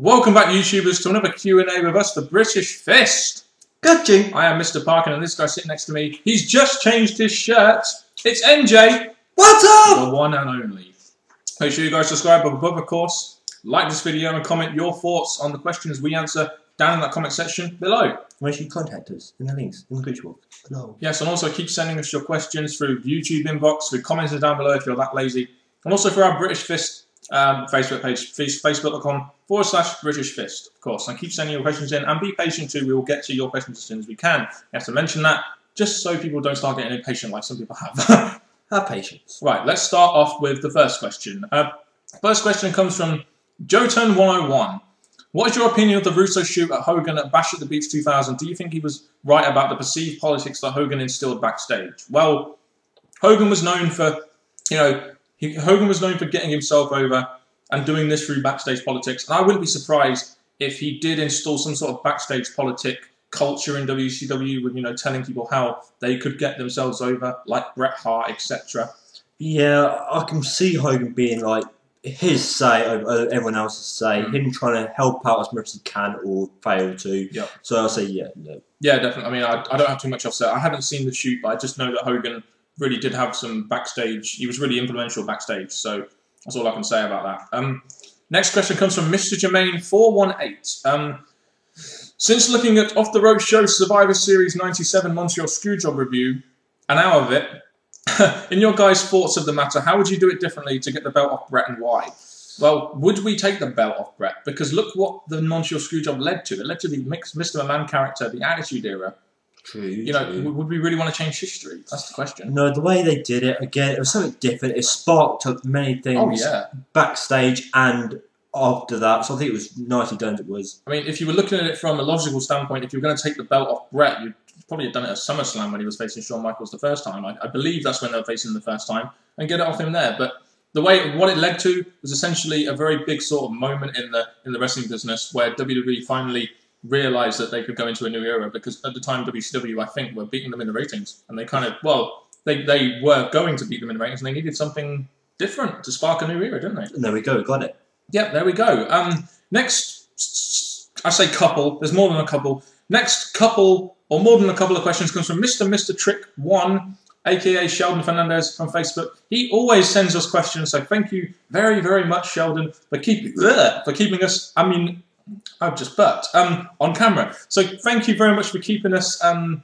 Welcome back, YouTubers, to another Q&A with us, the British Fist. Good, Jing. I am Mr. Parkin, and this guy sitting next to me, he's just changed his shirt. It's MJ. What's up? The one and only. Make sure you guys subscribe above, of course. Like this video and comment your thoughts on the questions we answer down in that comment section below. Make sure you contact us in the links in the description box below. Yes, and also keep sending us your questions through the YouTube inbox, through comments down below if you're that lazy. And also for our British Fist Facebook page, facebook.com/British Fist, of course. And keep sending your questions in, and be patient too. We will get to your questions as soon as we can. You have to mention that, just so people don't start getting impatient like some people have. Have patience. Right, let's start off with the first question. First question comes from Jotun101. What is your opinion of the Russo shoot at Hogan at Bash at the Beach 2000? Do you think he was right about the perceived politics that Hogan instilled backstage? Well, Hogan was known for, Hogan was known for getting himself over and doing this through backstage politics. And I wouldn't be surprised if he did install some sort of backstage politic culture in WCW with, telling people how they could get themselves over, like Bret Hart, etc. Yeah, I can see Hogan being like his say over everyone else's say, him trying to help out as much as he can or fail to. Yep. So I'll say yeah, no. Yeah, definitely. I mean, I don't have too much else to say. I haven't seen the shoot, but I just know that Hogan really did have some backstage. He was really influential backstage, so that's all I can say about that. Next question comes from Mr. Jermaine418. Since looking at Off the Road Show Survivor Series 97 Montreal Screwjob review, an hour of it, in your guys' thoughts of the matter, how would you do it differently to get the belt off Bret and why? Well, would we take the belt off Bret? Because look what the Montreal Screwjob led to. It led to the Mr. McMahon character, the Attitude Era. True. Would we really want to change history? That's the question. No, the way they did it, again, it was something different. It sparked up many things backstage and after that. So I think it was nicely done as it was. I mean, if you were looking at it from a logical standpoint, if you were going to take the belt off Bret, you'd probably have done it at SummerSlam when he was facing Shawn Michaels the first time. I believe that's when they were facing him the first time, and get it off him there. But what it led to was essentially a very big sort of moment in the wrestling business where WWE finally realised that they could go into a new era, because at the time WCW, I think, were beating them in the ratings, and they kind of, they were going to beat them in the ratings, and they needed something different to spark a new era, didn't they? And there we go, got it. Yep, there we go. Next, I say couple, there's more than a couple. Next couple, or more than a couple of questions, comes from Mr. Trick 1, aka Sheldon Fernandez from Facebook. He always sends us questions, so thank you very, very much, Sheldon, for keeping us, I've just burped, on camera. So thank you very much for keeping us, the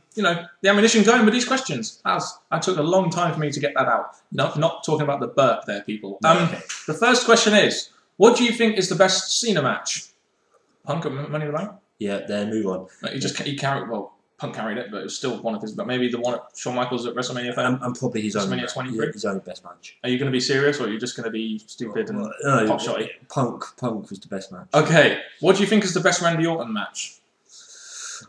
ammunition going with these questions. That took a long time for me to get that out. Not talking about the burp there, people. The first question is, what do you think is the best Cena match? Punk at Money in the Bank? Yeah, then move on. Punk carried it, but it was still one of his. But maybe the one at Shawn Michaels at WrestleMania. And probably his only best match. Are you going to be serious, or are you just going to be stupid and pop shotty? Punk was the best match. Okay, what do you think is the best Randy Orton match?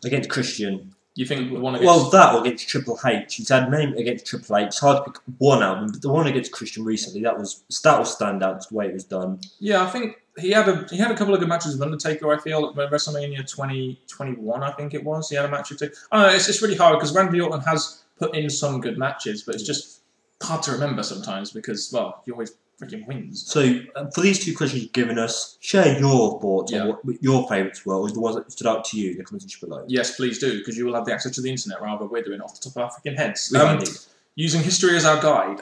Against Christian. You think the one against? Well, that or against Triple H. He's had many against Triple H. It's hard to pick one out of them, but the one against Christian recently, that was stand out the way it was done. Yeah, I think he had a couple of good matches with Undertaker. I feel at WrestleMania 2021, I think it was. He had a match or two. I don't know. It's really hard because Randy Orton has put in some good matches, but it's just hard to remember sometimes because he always freaking wins. So for these two questions you've given us, share your thoughts on what your favourites were, or the ones that stood out to you in the comments below. Yes, please do, because you will have the access to the internet rather we're doing it off the top of our freaking heads. Using history as our guide.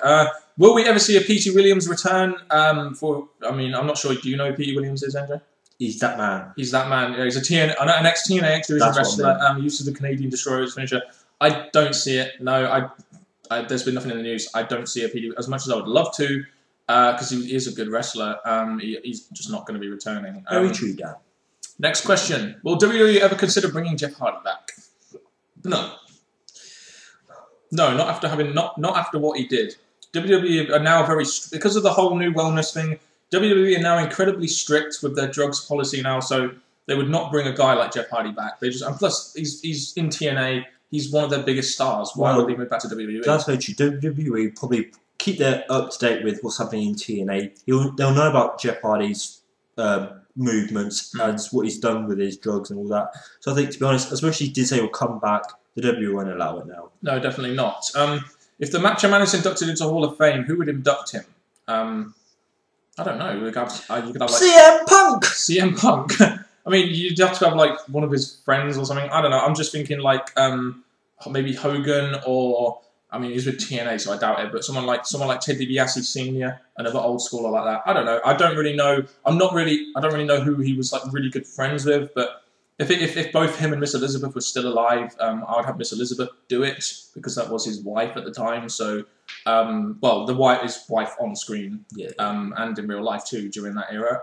Will we ever see a P.T. Williams return? I'm not sure. Do you know who P.T. Williams is, Andrew? He's that man. He's that man. Yeah, he's an ex-TNA X Division wrestler, used to the Canadian Destroyer's finisher. I don't see it. No, there's been nothing in the news. I don't see a P.T. as much as I would love to, because he is a good wrestler. He's just not going to be returning. Very true, Dan. Next question. Will WWE ever consider bringing Jeff Hardy back? No. No, not after what he did. WWE are now because of the whole new wellness thing. WWE are now incredibly strict with their drugs policy now, so they would not bring a guy like Jeff Hardy back. And plus, he's in TNA. He's one of their biggest stars. Why would they move back to WWE? That's very true. WWE probably keep their up to date with what's happening in TNA. They'll know about Jeff Hardy's movements and what he's done with his drugs and all that. So I think, to be honest, as much as he did say he'll come back, the WWE won't allow it now. No, definitely not. If the Macho Man is inducted into Hall of Fame, who would induct him? I don't know. You could have like CM Punk. CM Punk. I mean, you'd have to have like one of his friends or something. I don't know. I'm just thinking like maybe Hogan or I mean he's with TNA, so I doubt it. But someone like Ted DiBiase Senior, another old schooler like that. I don't know. I don't really know. I don't really know who he was like really good friends with. But if both him and Miss Elizabeth were still alive, I would have Miss Elizabeth do it because that was his wife at the time. So well, his wife on screen, and in real life too during that era.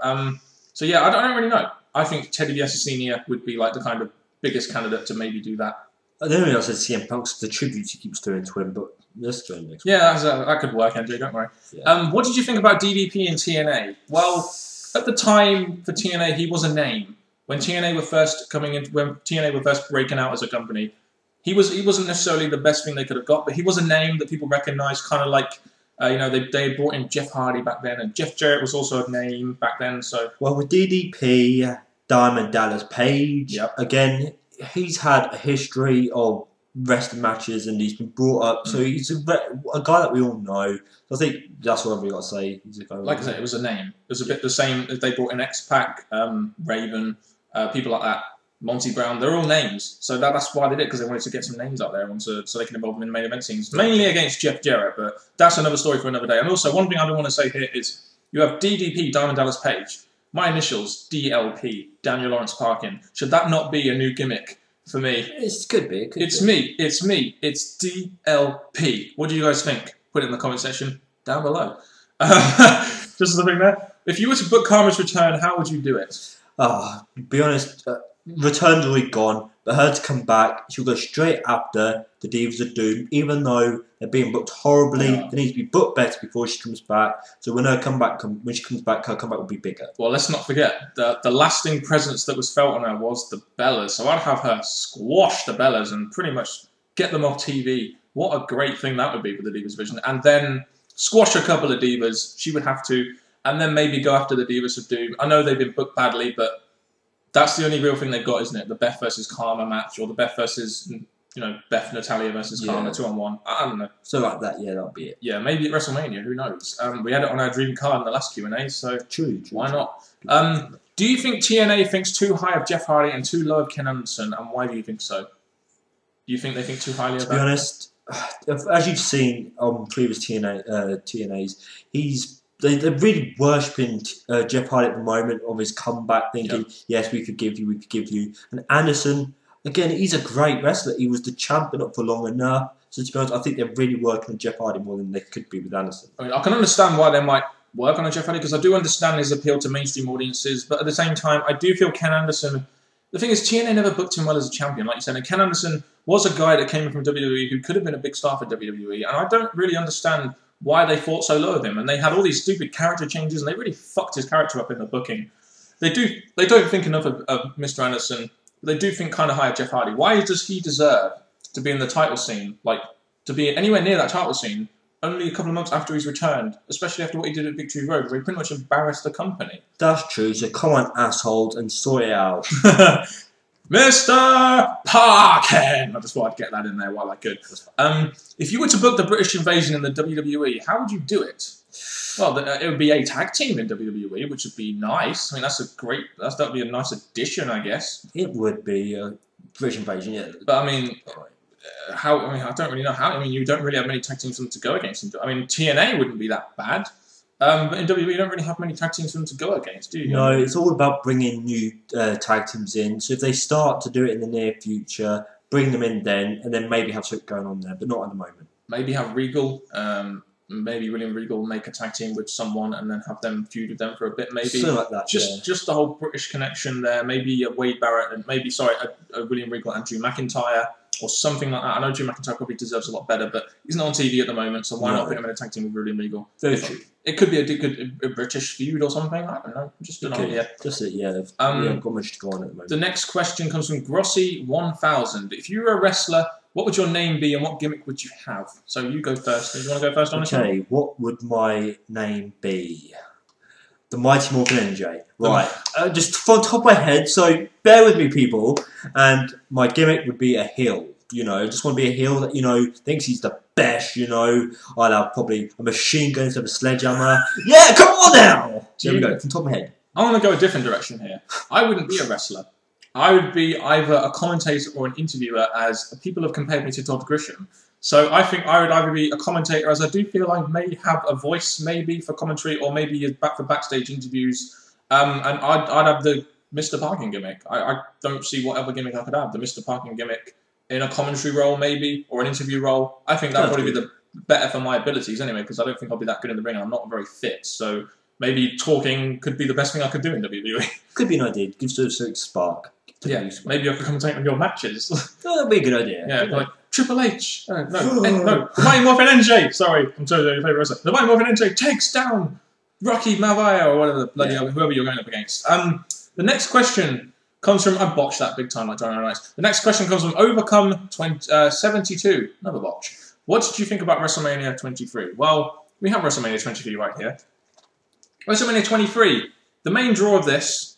So yeah, I don't really know. I think Ted DiBiase Senior would be like the kind of biggest candidate to maybe do that. I don't know. I said CM Punk's the tribute he keeps doing to him, but let's do it next. Yeah, that could work, Andrew. Don't worry. Yeah. What did you think about DDP and TNA? Well, at the time for TNA, he was a name when TNA were first breaking out as a company. He wasn't necessarily the best thing they could have got, but he was a name that people recognised, kind of like. They brought in Jeff Hardy back then, and Jeff Jarrett was also a name back then. So well, with DDP, Diamond Dallas Page, again, he's had a history of wrestling matches, and he's been brought up. So he's a guy that we all know. So I think that's what I've got to say. He's a guy like I said, it was a name. It was a bit the same as they brought in X-Pac, Raven, people like that. Monty Brown, they're all names. So that's why they did, because they wanted to get some names out there so they can involve them in the main event scenes. Mainly against Jeff Jarrett, but that's another story for another day. And also, one thing I do want to say here is you have DDP, Diamond Dallas Page. My initials, DLP, Daniel Lawrence Parkin. Should that not be a new gimmick for me? It could be. It's me. It's DLP. What do you guys think? Put it in the comment section down below. Just the thing there. If you were to book Kharma's return, how would you do it? Be honest... Return's already gone, but her to come back, she'll go straight after the Divas of Doom, even though they're being booked horribly. They need to be booked better before she comes back. So when she comes back, her comeback will be bigger. Well, let's not forget the lasting presence that was felt on her was the Bellas. So I'd have her squash the Bellas and pretty much get them off TV. What a great thing that would be for the Divas division. And then squash a couple of Divas. She would have to, and then maybe go after the Divas of Doom. I know they've been booked badly, but that's the only real thing they've got, isn't it? The Beth versus Kharma match, or the Beth versus, Beth Natalia versus Kharma 2-on-1. I don't know. So like that, that'll be it. Yeah, maybe at WrestleMania. Who knows? We had it on our dream card in the last Q&A, so true. Why not? Do you think TNA thinks too high of Jeff Hardy and too low of Ken Anderson, and why do you think so? Do you think they think too highly of that? To be honest, as you've seen on previous TNAs, they're really worshipping Jeff Hardy at the moment of his comeback, thinking, yes, we could give you. And Anderson, again, he's a great wrestler. He was the champion up for long enough. So to be honest, I think they're really working on Jeff Hardy more than they could be with Anderson. I mean, I can understand why they might work on a Jeff Hardy, because I do understand his appeal to mainstream audiences, but at the same time, I do feel Ken Anderson... The thing is, TNA never booked him well as a champion, like you said, and Ken Anderson was a guy that came from WWE who could have been a big star for WWE, and I don't really understand why they fought so low of him, and they had all these stupid character changes, and they really fucked his character up in the booking. They don't think enough of Mr. Anderson, but they do think kind of high of Jeff Hardy. Why does he deserve to be in the title scene, like, to be anywhere near that title scene, only a couple of months after he's returned, especially after what he did at Victory Road, where he pretty much embarrassed the company? That's true, so come on, assholes, and sort it out. Mr. Parkin! I just thought I'd get that in there while I could. If you were to book the British Invasion in the WWE, how would you do it? Well, it would be a tag team in WWE, which would be nice. I mean, that would be a nice addition, I guess. It would be a British Invasion, yeah. But I mean, I don't really know how. I mean, you don't really have many tag teams for them to go against. I mean, TNA wouldn't be that bad. But in WWE, you don't really have many tag teams for them to go against, do you? No, it's all about bringing new tag teams in. So if they start to do it in the near future, bring them in then, and then maybe have something going on there, but not at the moment. Maybe have Regal, maybe William Regal make a tag team with someone and then have them feud with them for a bit, maybe. Something like that, Just the whole British connection there. Maybe a Wade Barrett and maybe, a William Regal and Drew McIntyre. Or something like that. I know Drew McIntyre probably deserves a lot better, but he's not on TV at the moment, so why not put him in a tag team with William Regal? Very true. It could be a British feud or something. I don't know. Just an idea. Just it, yeah. We haven't got much to go on at the moment. The next question comes from Grossi1000. If you were a wrestler, what would your name be and what gimmick would you have? So you go first. Do you want to go first on this one? Okay, what would my name be? The Mighty Morgan NJ. Right. Just from the top of my head, so bear with me, people. And my gimmick would be a heel. I just want to be a heel that, thinks he's the best, you know. I'd have probably a machine gun instead of a sledgehammer. Yeah, come on now! There we go, from the top of my head. I want to go a different direction here. I wouldn't be a wrestler. I would be either a commentator or an interviewer, as people have compared me to Todd Grisham. So I think I would either be a commentator, as I do feel I may have a voice maybe for commentary, or maybe for backstage interviews. And I'd have the Mr. Parkin gimmick. I don't see what other gimmick I could have. The Mr. Parkin gimmick in a commentary role maybe, or an interview role. I think that would probably be the better for my abilities anyway, because I don't think I'll be that good in the ring and I'm not very fit. So maybe talking could be the best thing I could do in WWE. Could be an idea. Gives us a spark. Yeah, maybe I could commentate on your matches. Oh, that'd be a good idea. Yeah, like Triple H. No, the Mighty Morphin NJ. Sorry, I'm sorry, your favourite wrestler. The Mighty Morphin NJ takes down Rocky Maivia, or whatever the bloody whoever you're going up against. The next question comes from, I botched that big time, like Dynamite Nights. The next question comes from Overcome 72. Another botch. What did you think about WrestleMania 23? Well, we have WrestleMania 23 right here. WrestleMania 23. The main draw of this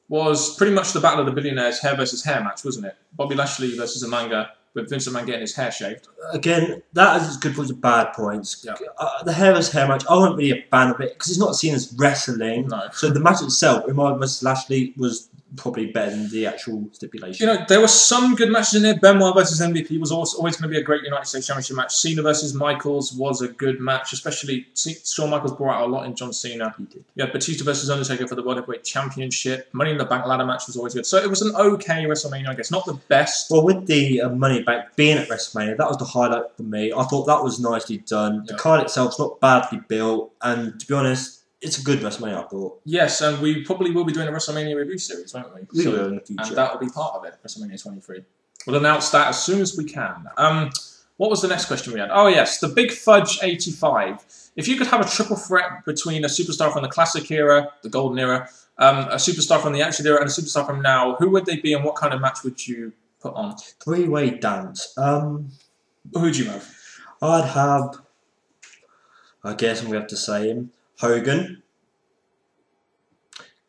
was pretty much the Battle of the Billionaires hair versus hair match, wasn't it? Bobby Lashley versus Amanga, with Vince McMahon getting his hair shaved. Again, that has good points and bad points. Yeah. The hair versus hair match, I wasn't really a fan of it because it's not seen as wrestling. No. So the match itself, Amanga versus Lashley, was probably better than the actual stipulation. You know, there were some good matches in there. Benoit versus MVP was always going to be a great United States Championship match. Cena versus Michaels was a good match, especially Shawn Michaels brought out a lot in John Cena. He did. Yeah, Batista versus Undertaker for the World Heavyweight Championship. Money in the Bank ladder match was always good. So it was an okay WrestleMania, I guess. Not the best. Well, with the Money in the Bank being at WrestleMania, that was the highlight for me. I thought that was nicely done. The card itself's not badly built, and to be honest, it's a good WrestleMania, I thought. Yes, and we probably will be doing a WrestleMania review series, won't we? We will in the future. And that will be part of it, WrestleMania 23. We'll announce that as soon as we can. What was the next question we had? Oh, yes, the Big Fudge 85. If you could have a triple threat between a superstar from the classic era, the golden era, a superstar from the Attitude Era, and a superstar from now, who would they be and what kind of match would you put on? Three-way dance. Who'd you have? I'd have, I guess I'm going to have to say him, Hogan,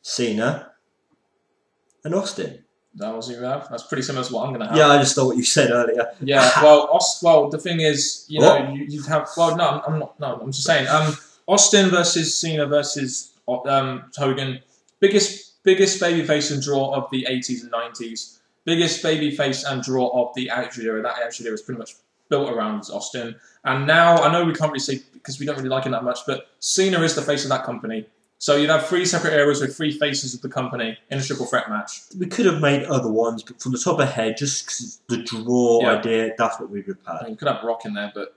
Cena, and Austin. That was who you have? That's pretty similar to what I'm going to have. Yeah, I just thought what you said earlier. Yeah, well, the thing is, you know, you'd have, well, no, I'm not, no, I'm just saying, Austin versus Cena versus Hogan, biggest babyface and draw of the 80s and 90s, biggest babyface and draw of the Attitude Era. That Attitude Era is pretty much built around Austin. And now, I know we can't really say, because we don't really like him that much, but Cena is the face of that company. So you'd have three separate eras with three faces of the company in a triple threat match. We could have made other ones, but from the top of the head, just 'cause the draw idea, that's what we would have had. You could have Rock in there, but,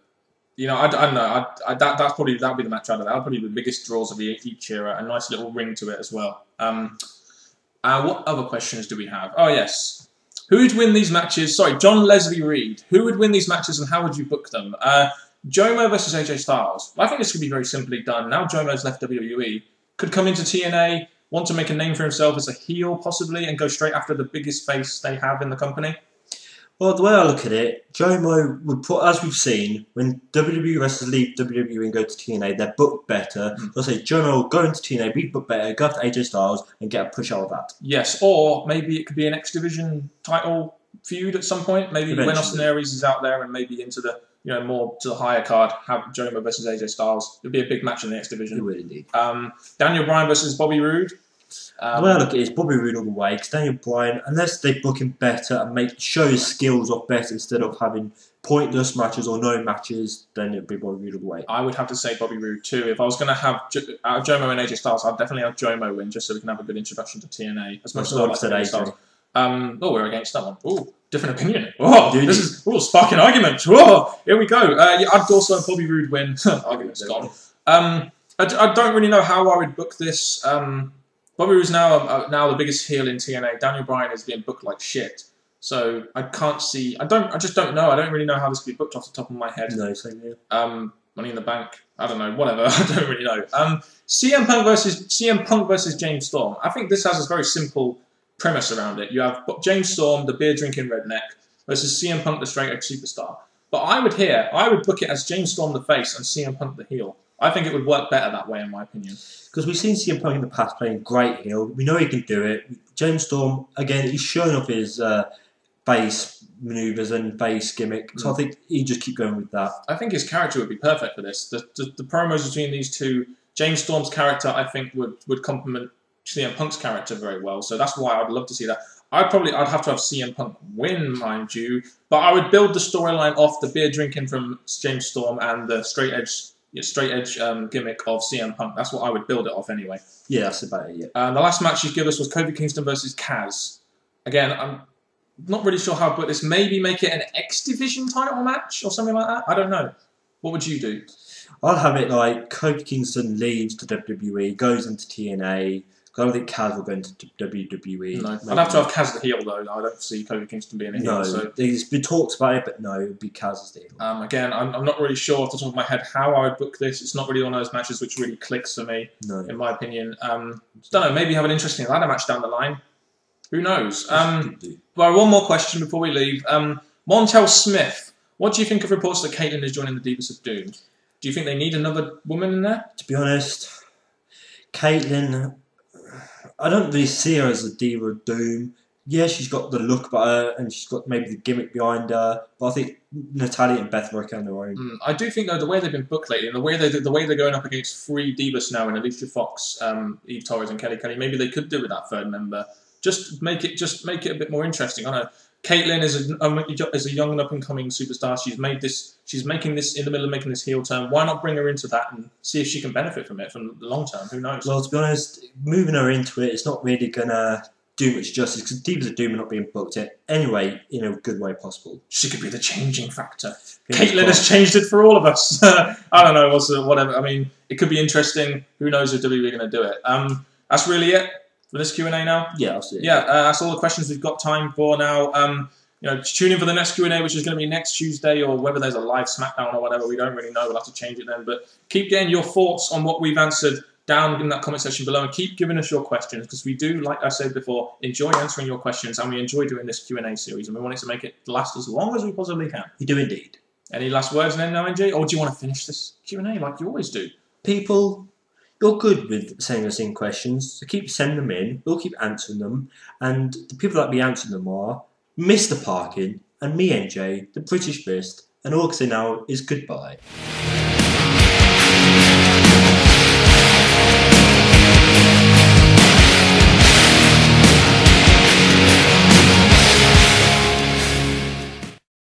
you know, I don't know. That's probably, that would be the match out of that. That would probably be the biggest draws of each era. A nice little ring to it as well. What other questions do we have? Oh, yes. Who would win these matches? Sorry, John Leslie Reed. Who would win these matches and how would you book them? Jomo versus AJ Styles. I think this could be very simply done. Now Jomo's left WWE, could come into TNA, want to make a name for himself as a heel possibly, and go straight after the biggest face they have in the company. Well, the way I look at it, Jomo would put, as we've seen, when WWE wrestlers leave WWE and go to TNA, they're booked better. So I'll say Jomo will go into TNA, be booked better, go after AJ Styles, and get a push out of that. Yes, or maybe it could be an X Division title feud at some point. Maybe Eventually. when Austin Aries is out there and maybe into the, you know, more to the higher card, have Jomo versus AJ Styles. It'd be a big match in the X Division. It would indeed. Daniel Bryan versus Bobby Roode. The way I look at it is Bobby Roode all the way, because Daniel Bryan, unless they book him better and show his skills off better instead of having pointless matches or no matches, then it'd be Bobby Roode all the way. I would have to say Bobby Roode too. If I was going to have Jomo and AJ Styles, I'd definitely have Jomo win just so we can have a good introduction to TNA. As much as I like AJ Styles. We're against that one. Ooh, different opinion. Oh, this is sparking argument. Whoa, here we go. Yeah, I'd also have Bobby Roode win. Argument's gone. I don't really know how I would book this. Bobby Roode's now the biggest heel in TNA. Daniel Bryan is being booked like shit. So I can't see. I just don't know. I don't really know how this could be booked off the top of my head. No, same here. Money in the Bank. I don't know. Whatever. I don't really know. CM Punk versus James Storm. I think this has a very simple premise around it. You have James Storm, the beer drinking redneck, versus CM Punk, the straight edge superstar. But I would book it as James Storm the face and CM Punk the heel. I think it would work better that way, in my opinion. Because we've seen CM Punk in the past playing great heel. We know he can do it. James Storm, again, he's shown off his base manoeuvres and base gimmick. So I think he just keep going with that. I think his character would be perfect for this. The promos between these two, James Storm's character, I think would complement CM Punk's character very well. So that's why I'd love to see that. I'd have to have CM Punk win, mind you, but I would build the storyline off the beer drinking from James Storm and the straight edge gimmick of CM Punk. That's what I would build it off anyway. Yeah, that's about it. The last match you give us was Kofi Kingston versus Kaz. Again, I'm not really sure how to put this. Maybe make it an X Division title match or something like that. I don't know. What would you do? I'd have it like Kofi Kingston leaves to WWE, goes into TNA. I don't think Kaz will go into WWE. No, I'd have to have Kaz the heel though. I don't see Kofi Kingston being a heel. No, so. there's been talks about it, but no, it would be Kaz as the heel. Again, I'm not really sure off the top of my head how I would book this. It's not really one of those matches which really clicks for me, in my opinion. Don't know, maybe have an interesting ladder match down the line. Who knows? Well, one more question before we leave. Montel Smith, what do you think of reports that Caitlyn is joining the Divas of Doom? Do you think they need another woman in there? To be honest, Caitlyn, I don't really see her as a Diva of Doom. Yeah, she's got the look about her, and she's got maybe the gimmick behind her. But I think Natalya and Beth work on their own. I do think though the way they've been booked lately, and the way they're going up against 3 Divas now, in Alicia Fox, Eve Torres, and Kelly Kelly, maybe they could do with that third member. Just make it a bit more interesting. I know Caitlyn is a young and up and coming superstar. She's making this in the middle of making this heel turn. Why not bring her into that and see if she can benefit from it from the long term? Who knows? Well, to be honest, moving her into it's not really gonna do much justice because Divas of Doom are not being booked it anyway in a good way possible. She could be the changing factor. Caitlyn has changed it for all of us. I don't know, whatever. I mean, it could be interesting. Who knows if WWE are going to do it? That's really it for this Q&A now. Yeah, that's it. Yeah, that's all the questions we've got time for now. Tune in for the next Q&A, which is going to be next Tuesday, or whether there's a live SmackDown or whatever. We don't really know. We'll have to change it then. But keep getting your thoughts on what we've answered down in that comment section below, and keep giving us your questions, because we do, like I said before, enjoy answering your questions, and we enjoy doing this Q&A series, and we want it to make it last as long as we possibly can. We do indeed. Any last words then now, NJ? Or do you want to finish this Q&A like you always do? People, you're good with sending us in questions, so keep sending them in. We'll keep answering them, and the people that we answer them are Mr. Parkin and me, NJ, the British Fist, and all I can say now is goodbye.